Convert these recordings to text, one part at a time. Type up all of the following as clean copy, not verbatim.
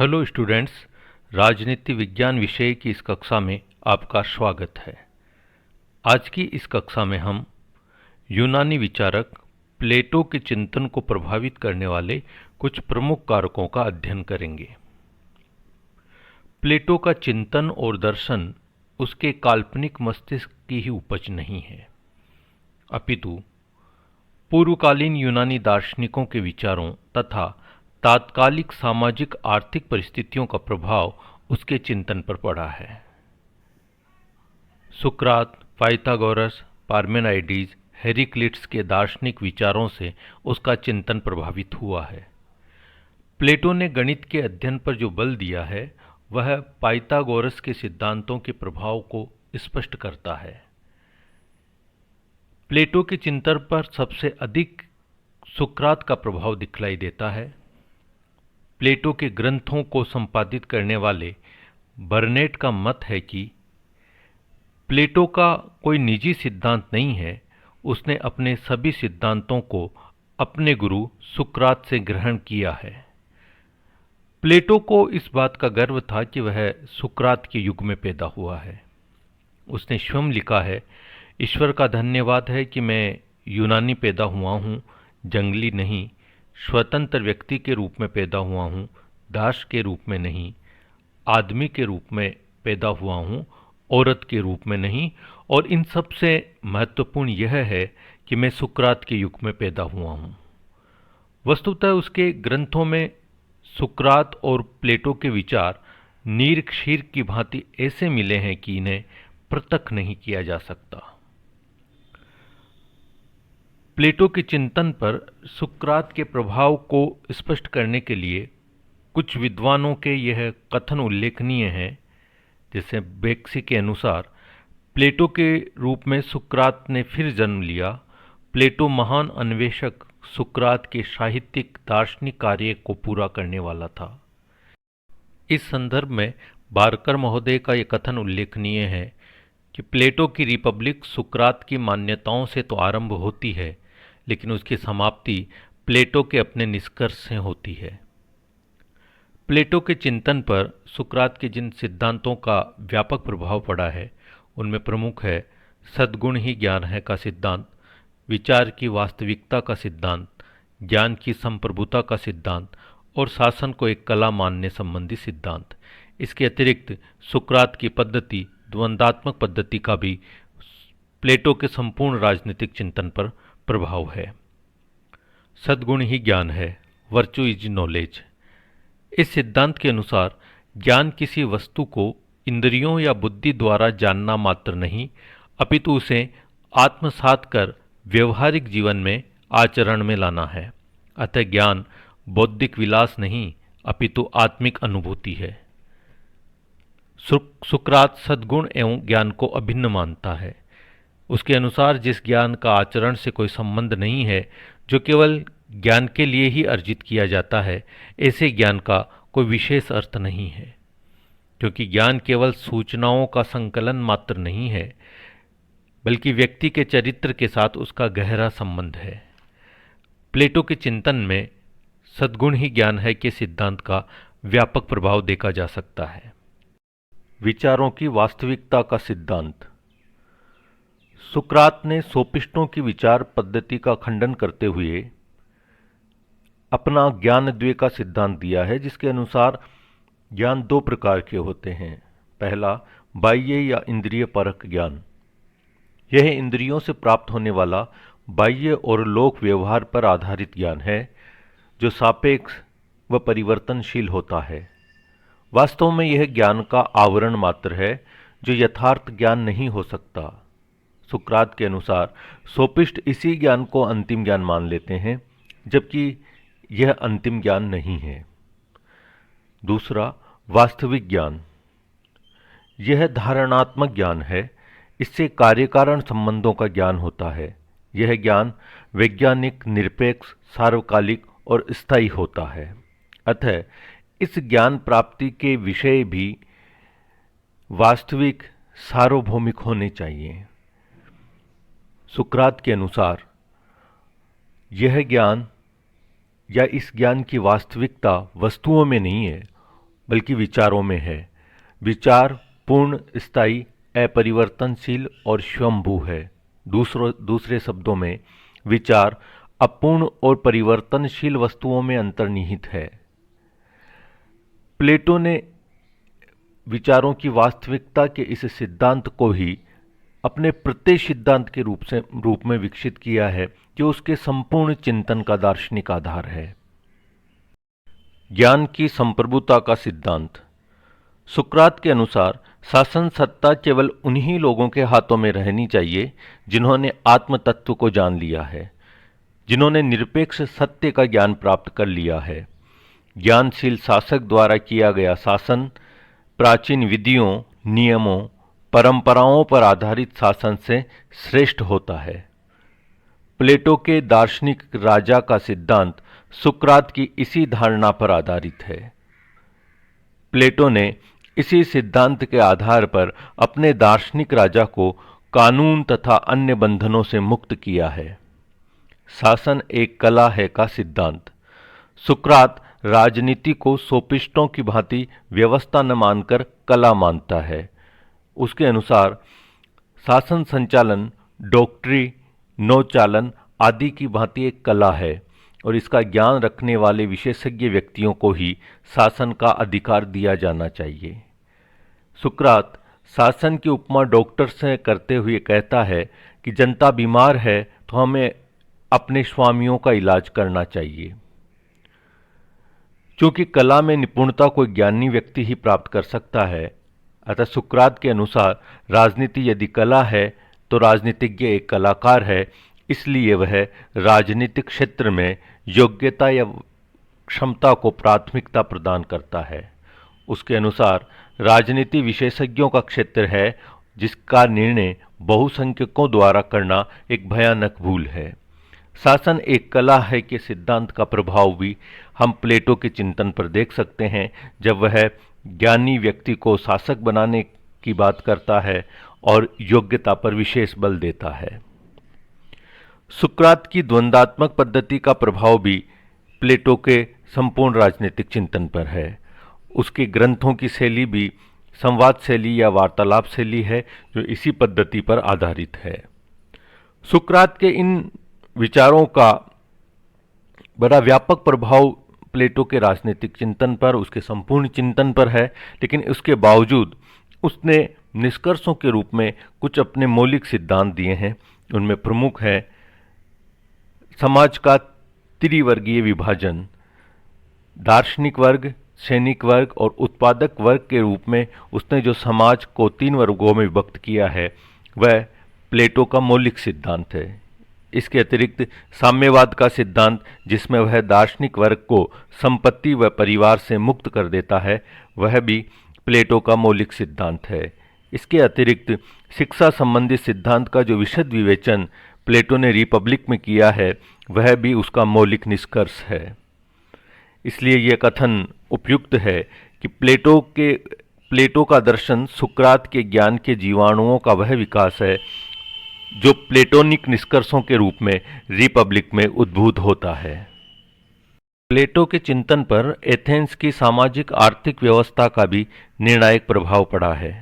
Hello students, राजनीति विज्ञान विषय की इस कक्षा में आपका स्वागत है। आज की इस कक्षा में हम यूनानी विचारक प्लेटो के चिंतन को प्रभावित करने वाले कुछ प्रमुख कारकों का अध्ययन करेंगे। प्लेटो का चिंतन और दर्शन उसके काल्पनिक मस्तिष्क की ही उपज नहीं है, अपितु पूर्वकालीन यूनानी दार्शनिकों के विचारों तथा तात्कालिक सामाजिक आर्थिक परिस्थितियों का प्रभाव उसके चिंतन पर पड़ा है। सुकरात, पाइथागोरस, पार्मेनाइडीज, हेराक्लिटस के दार्शनिक विचारों से उसका चिंतन प्रभावित हुआ है। प्लेटो ने गणित के अध्ययन पर जो बल दिया है वह पाइथागोरस के सिद्धांतों के प्रभाव को स्पष्ट करता है। प्लेटो के चिंतन पर सबसे अधिक सुकरात का प्रभाव दिखलाई देता है। प्लेटो के ग्रंथों को संपादित करने वाले बर्नेट का मत है कि प्लेटो का कोई निजी सिद्धांत नहीं है, उसने अपने सभी सिद्धांतों को अपने गुरु सुकरात से ग्रहण किया है। प्लेटो को इस बात का गर्व था कि वह सुकरात के युग में पैदा हुआ है। उसने स्वयं लिखा है, ईश्वर का धन्यवाद है कि मैं यूनानी पैदा हुआ हूँ, जंगली नहीं, स्वतंत्र व्यक्ति के रूप में पैदा हुआ हूँ, दास के रूप में नहीं, आदमी के रूप में पैदा हुआ हूँ, औरत के रूप में नहीं, और इन सब से महत्वपूर्ण यह है कि मैं सुकरात के युग में पैदा हुआ हूँ। वस्तुतः उसके ग्रंथों में सुकरात और प्लेटो के विचार नीर क्षीर की भांति ऐसे मिले हैं कि इन्हें पृथक नहीं किया जा सकता। प्लेटो के चिंतन पर सुकरात के प्रभाव को स्पष्ट करने के लिए कुछ विद्वानों के यह कथन उल्लेखनीय है, जैसे बेक्सी के अनुसार प्लेटो के रूप में सुकरात ने फिर जन्म लिया। प्लेटो महान अन्वेषक सुकरात के साहित्यिक दार्शनिक कार्य को पूरा करने वाला था। इस संदर्भ में बारकर महोदय का यह कथन उल्लेखनीय है कि प्लेटो की रिपब्लिक सुकरात की मान्यताओं से तो आरंभ होती है, लेकिन उसकी समाप्ति प्लेटो के अपने निष्कर्ष से होती है। प्लेटो के चिंतन पर सुकरात के जिन सिद्धांतों का व्यापक प्रभाव पड़ा है उनमें प्रमुख है सद्गुण ही ज्ञान है का सिद्धांत, विचार की वास्तविकता का सिद्धांत, ज्ञान की संप्रभुता का सिद्धांत और शासन को एक कला मानने संबंधी सिद्धांत। इसके अतिरिक्त सुकरात की पद्धति, द्वंद्वात्मक पद्धति का भी प्लेटो के संपूर्ण राजनीतिक चिंतन पर प्रभाव है। सद्गुण ही ज्ञान है, वर्चू इज नॉलेज। इस सिद्धांत के अनुसार ज्ञान किसी वस्तु को इंद्रियों या बुद्धि द्वारा जानना मात्र नहीं, अपितु उसे आत्मसात कर व्यवहारिक जीवन में आचरण में लाना है। अतः ज्ञान बौद्धिक विलास नहीं, अपितु आत्मिक अनुभूति है। सुकरात सद्गुण एवं ज्ञान को अभिन्न मानता है। उसके अनुसार जिस ज्ञान का आचरण से कोई संबंध नहीं है, जो केवल ज्ञान के लिए ही अर्जित किया जाता है, ऐसे ज्ञान का कोई विशेष अर्थ नहीं है, क्योंकि ज्ञान केवल सूचनाओं का संकलन मात्र नहीं है, बल्कि व्यक्ति के चरित्र के साथ उसका गहरा संबंध है। प्लेटो के चिंतन में सद्गुण ही ज्ञान है के सिद्धांत का व्यापक प्रभाव देखा जा सकता है। विचारों की वास्तविकता का सिद्धांत। सुकरात ने सोपिस्टों की विचार पद्धति का खंडन करते हुए अपना ज्ञानद्वय का सिद्धांत दिया है, जिसके अनुसार ज्ञान दो प्रकार के होते हैं। पहला, बाह्य या इंद्रिय परक ज्ञान। यह इंद्रियों से प्राप्त होने वाला बाह्य और लोक व्यवहार पर आधारित ज्ञान है, जो सापेक्ष व परिवर्तनशील होता है। वास्तव में यह ज्ञान का आवरण मात्र है, जो यथार्थ ज्ञान नहीं हो सकता। सुकरात के अनुसार सोपिस्ट इसी ज्ञान को अंतिम ज्ञान मान लेते हैं, जबकि यह अंतिम ज्ञान नहीं है। दूसरा, वास्तविक ज्ञान। यह धारणात्मक ज्ञान है, इससे कार्यकारण संबंधों का ज्ञान होता है। यह ज्ञान वैज्ञानिक, निरपेक्ष, सार्वकालिक और स्थायी होता है। अतः इस ज्ञान प्राप्ति के विषय भी वास्तविक, सार्वभौमिक होने चाहिए। सुकरात के अनुसार यह ज्ञान या इस ज्ञान की वास्तविकता वस्तुओं में नहीं है, बल्कि विचारों में है। विचार पूर्ण, स्थायी, अपरिवर्तनशील और स्वयंभू है। दूसरे शब्दों में विचार अपूर्ण और परिवर्तनशील वस्तुओं में अंतर्निहित है। प्लेटो ने विचारों की वास्तविकता के इस सिद्धांत को ही अपने प्रत्यय सिद्धांत के रूप में विकसित किया है, जो उसके संपूर्ण चिंतन का दार्शनिक आधार है। ज्ञान की संप्रभुता का सिद्धांत। सुकरात के अनुसार शासन सत्ता केवल उन्हीं लोगों के हाथों में रहनी चाहिए जिन्होंने आत्म तत्व को जान लिया है, जिन्होंने निरपेक्ष सत्य का ज्ञान प्राप्त कर लिया है। ज्ञानशील शासक द्वारा किया गया शासन प्राचीन विधियों, नियमों, परंपराओं पर आधारित शासन से श्रेष्ठ होता है। प्लेटो के दार्शनिक राजा का सिद्धांत सुकरात की इसी धारणा पर आधारित है। प्लेटो ने इसी सिद्धांत के आधार पर अपने दार्शनिक राजा को कानून तथा अन्य बंधनों से मुक्त किया है। शासन एक कला है का सिद्धांत। सुकरात राजनीति को सोफिस्टों की भांति व्यवस्था न मानकर कला मानता है। उसके अनुसार शासन संचालन, डॉक्ट्री, नौचालन आदि की भांति एक कला है और इसका ज्ञान रखने वाले विशेषज्ञ व्यक्तियों को ही शासन का अधिकार दिया जाना चाहिए। सुकरात शासन की उपमा डॉक्टर से करते हुए कहता है कि जनता बीमार है तो हमें अपने स्वामियों का इलाज करना चाहिए। क्योंकि कला में निपुणता कोई ज्ञानी व्यक्ति ही प्राप्त कर सकता है, अतः सुकरात के अनुसार राजनीति यदि कला है तो राजनीतिज्ञ एक कलाकार है, इसलिए वह राजनीतिक क्षेत्र में योग्यता या क्षमता को प्राथमिकता प्रदान करता है। उसके अनुसार राजनीति विशेषज्ञों का क्षेत्र है जिसका निर्णय बहुसंख्यकों द्वारा करना एक भयानक भूल है। शासन एक कला है के सिद्धांत का प्रभाव भी हम प्लेटो के चिंतन पर देख सकते हैं, जब वह ज्ञानी व्यक्ति को शासक बनाने की बात करता है और योग्यता पर विशेष बल देता है। सुकरात की द्वंद्वात्मक पद्धति का प्रभाव भी प्लेटो के संपूर्ण राजनीतिक चिंतन पर है। उसके ग्रंथों की शैली भी संवाद शैली या वार्तालाप शैली है जो इसी पद्धति पर आधारित है। सुकरात के इन विचारों का बड़ा व्यापक प्रभाव प्लेटो के राजनीतिक चिंतन पर, उसके संपूर्ण चिंतन पर है, लेकिन उसके बावजूद उसने निष्कर्षों के रूप में कुछ अपने मौलिक सिद्धांत दिए हैं। उनमें प्रमुख है समाज का त्रिवर्गीय विभाजन। दार्शनिक वर्ग, सैनिक वर्ग और उत्पादक वर्ग के रूप में उसने जो समाज को 3 वर्गों में विभक्त किया है वह प्लेटो का मौलिक सिद्धांत है। इसके अतिरिक्त साम्यवाद का सिद्धांत, जिसमें वह दार्शनिक वर्ग को संपत्ति व परिवार से मुक्त कर देता है, वह भी प्लेटो का मौलिक सिद्धांत है। इसके अतिरिक्त शिक्षा संबंधी सिद्धांत का जो विशद विवेचन प्लेटो ने रिपब्लिक में किया है वह भी उसका मौलिक निष्कर्ष है। इसलिए यह कथन उपयुक्त है कि प्लेटो का दर्शन सुकरात के ज्ञान के जीवाणुओं का वह विकास है जो प्लेटोनिक निष्कर्षों के रूप में रिपब्लिक में उद्भूत होता है। प्लेटो के चिंतन पर एथेंस की सामाजिक आर्थिक व्यवस्था का भी निर्णायक प्रभाव पड़ा है।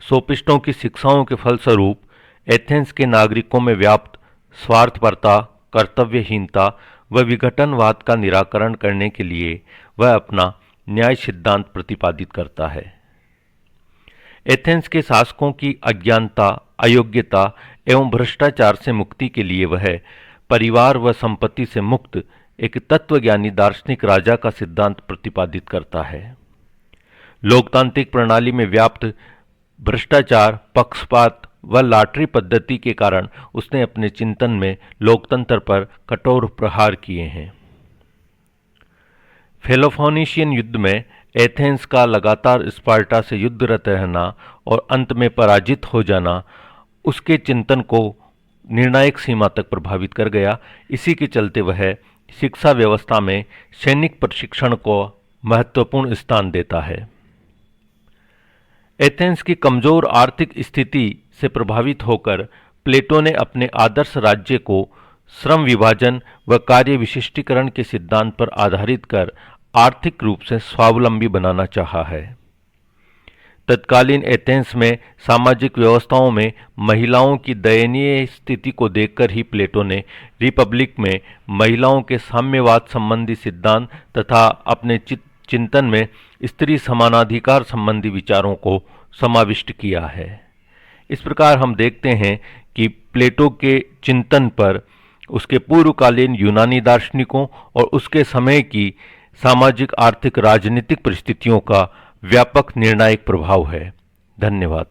सोफिस्टों की शिक्षाओं के फलस्वरूप एथेंस के नागरिकों में व्याप्त स्वार्थपरता, कर्तव्यहीनता व विघटनवाद का निराकरण करने के लिए वह अपना न्याय सिद्धांत प्रतिपादित करता है। एथेंस के शासकों की अज्ञानता, अयोग्यता एवं भ्रष्टाचार से मुक्ति के लिए वह परिवार व संपत्ति से मुक्त एक तत्वज्ञानी दार्शनिक राजा का सिद्धांत प्रतिपादित करता है। लोकतांत्रिक प्रणाली में व्याप्त भ्रष्टाचार, पक्षपात व लॉटरी पद्धति के कारण उसने अपने चिंतन में लोकतंत्र पर कठोर प्रहार किए हैं। पेलोपोनेशियन युद्ध में एथेंस का लगातार स्पार्टा से युद्धरत रहना और अंत में पराजित हो जाना उसके चिंतन को निर्णायक सीमा तक प्रभावित कर गया। इसी के चलते वह शिक्षा व्यवस्था में सैनिक प्रशिक्षण को महत्वपूर्ण स्थान देता है। एथेंस की कमजोर आर्थिक स्थिति से प्रभावित होकर प्लेटो ने अपने आदर्श राज्य को श्रम विभाजन व कार्य विशिष्टीकरण के सिद्धांत पर आधारित कर आर्थिक रूप से स्वावलंबी बनाना चाहा है। तत्कालीन एथेंस में सामाजिक व्यवस्थाओं में महिलाओं की दयनीय स्थिति को देखकर ही प्लेटो ने रिपब्लिक में महिलाओं के साम्यवाद संबंधी सिद्धांत तथा अपने चिंतन में स्त्री समानाधिकार संबंधी विचारों को समाविष्ट किया है। इस प्रकार हम देखते हैं कि प्लेटो के चिंतन पर उसके पूर्वकालीन यूनानी दार्शनिकों और उसके समय की सामाजिक आर्थिक राजनीतिक परिस्थितियों का व्यापक निर्णायक प्रभाव है। धन्यवाद।